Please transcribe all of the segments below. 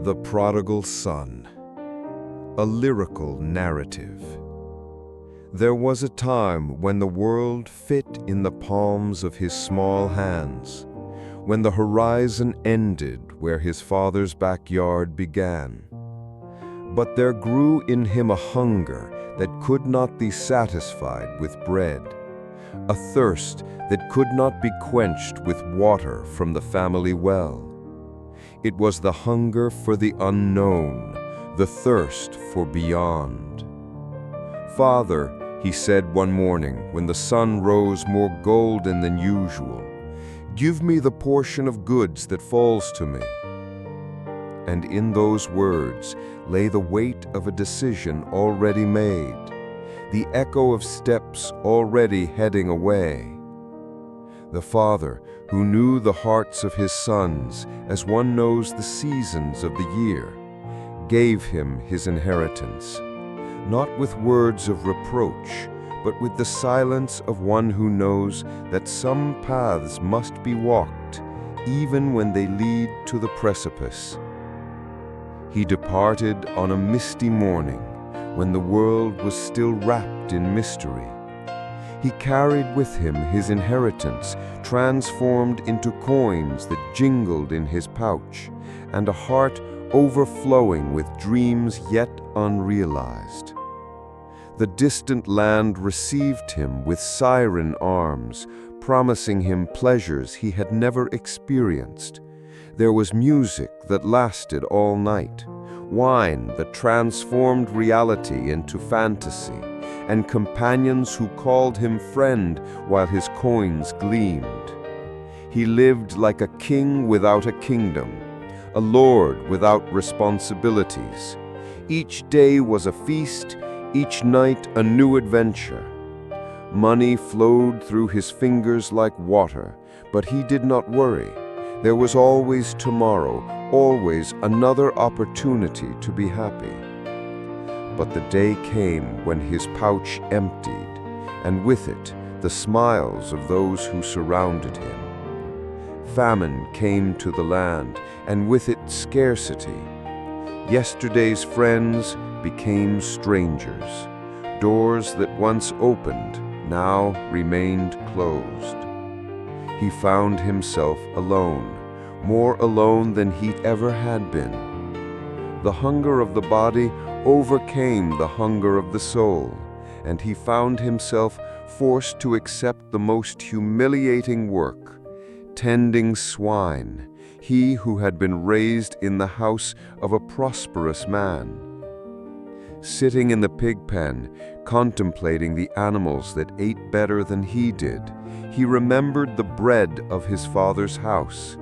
The Prodigal Son, a lyrical narrative. There was a time when the world fit in the palms of his small hands, when the horizon ended where his father's backyard began. But there grew in him a hunger that could not be satisfied with bread, a thirst that could not be quenched with water from the family well. It was the hunger for the unknown, the thirst for beyond. "Father," he said one morning when the sun rose more golden than usual, "give me the portion of goods that falls to me." And in those words lay the weight of a decision already made, the echo of steps already heading away. The father, who knew the hearts of his sons as one knows the seasons of the year, gave him his inheritance, not with words of reproach, but with the silence of one who knows that some paths must be walked, even when they lead to the precipice. He departed on a misty morning, when the world was still wrapped in mystery. He carried with him his inheritance, transformed into coins that jingled in his pouch, and a heart overflowing with dreams yet unrealized. The distant land received him with siren arms, promising him pleasures he had never experienced. There was music that lasted all night, wine that transformed reality into fantasy, and companions who called him friend while his coins gleamed. He lived like a king without a kingdom, a lord without responsibilities. Each day was a feast, each night a new adventure. Money flowed through his fingers like water, but he did not worry. There was always tomorrow, always another opportunity to be happy. But the day came when his pouch emptied, and with it the smiles of those who surrounded him. Famine came to the land, and with it scarcity. Yesterday's friends became strangers. Doors that once opened now remained closed. He found himself alone, more alone than he ever had been. The hunger of the body overcame the hunger of the soul, and he found himself forced to accept the most humiliating work, tending swine, he who had been raised in the house of a prosperous man. Sitting in the pig pen, contemplating the animals that ate better than he did, he remembered the bread of his father's house.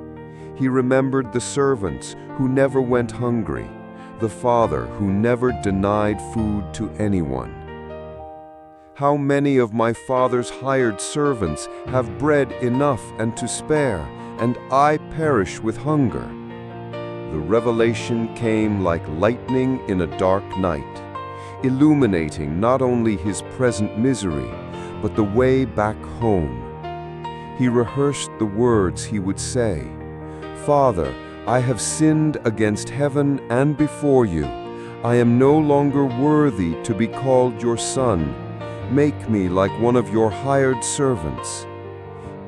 He remembered the servants who never went hungry, the father who never denied food to anyone. How many of my father's hired servants have bread enough and to spare, and I perish with hunger? The revelation came like lightning in a dark night, illuminating not only his present misery, but the way back home. He rehearsed the words he would say. "Father, I have sinned against heaven and before you. I am no longer worthy to be called your son. Make me like one of your hired servants."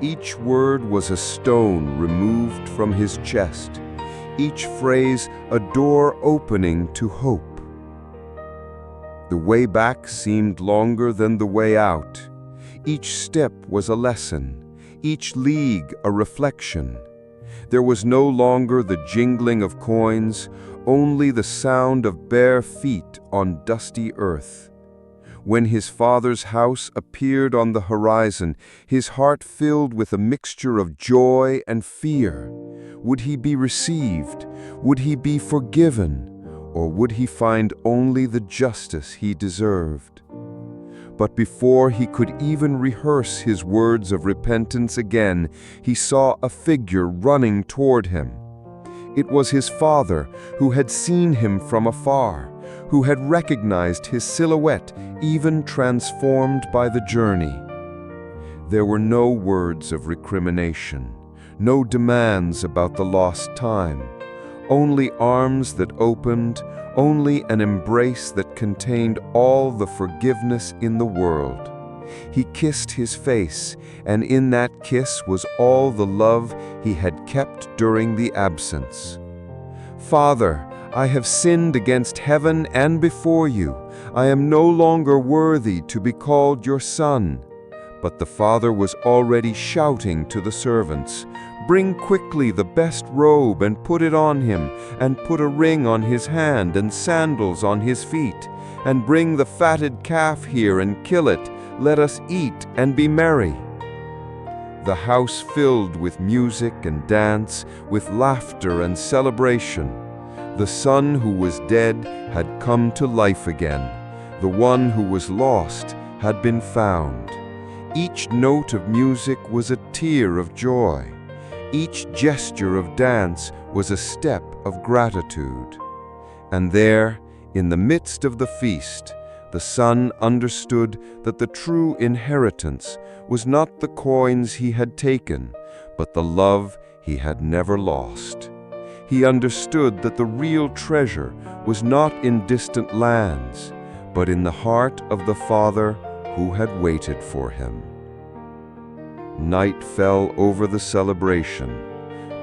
Each word was a stone removed from his chest, each phrase a door opening to hope. The way back seemed longer than the way out. Each step was a lesson, each league a reflection. There was no longer the jingling of coins, only the sound of bare feet on dusty earth. When his father's house appeared on the horizon, his heart filled with a mixture of joy and fear. Would he be received? Would he be forgiven? Or would he find only the justice he deserved? But before he could even rehearse his words of repentance again, he saw a figure running toward him. It was his father, who had seen him from afar, who had recognized his silhouette, even transformed by the journey. There were no words of recrimination, no demands about the lost time, only arms that opened, only an embrace that contained all the forgiveness in the world. He kissed his face, and in that kiss was all the love he had kept during the absence. "Father, I have sinned against heaven and before you. I am no longer worthy to be called your son." But the father was already shouting to the servants, "Bring quickly the best robe and put it on him, and put a ring on his hand and sandals on his feet. And bring the fatted calf here and kill it. Let us eat and be merry." The house filled with music and dance, with laughter and celebration. The son who was dead had come to life again. The one who was lost had been found. Each note of music was a tear of joy. Each gesture of dance was a step of gratitude. And there, in the midst of the feast, the son understood that the true inheritance was not the coins he had taken, but the love he had never lost. He understood that the real treasure was not in distant lands, but in the heart of the Father who had waited for him. Night fell over the celebration,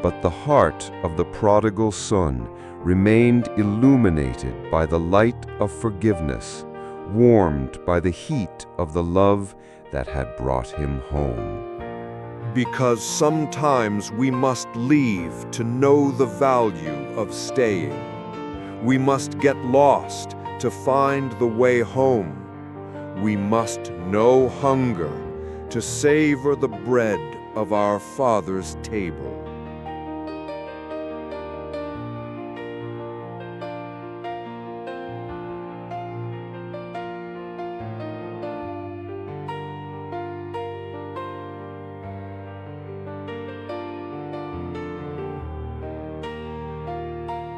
but the heart of the prodigal son remained illuminated by the light of forgiveness, warmed by the heat of the love that had brought him home. Because sometimes we must leave to know the value of staying. We must get lost to find the way home. We must know hunger to savor the bread of our Father's table.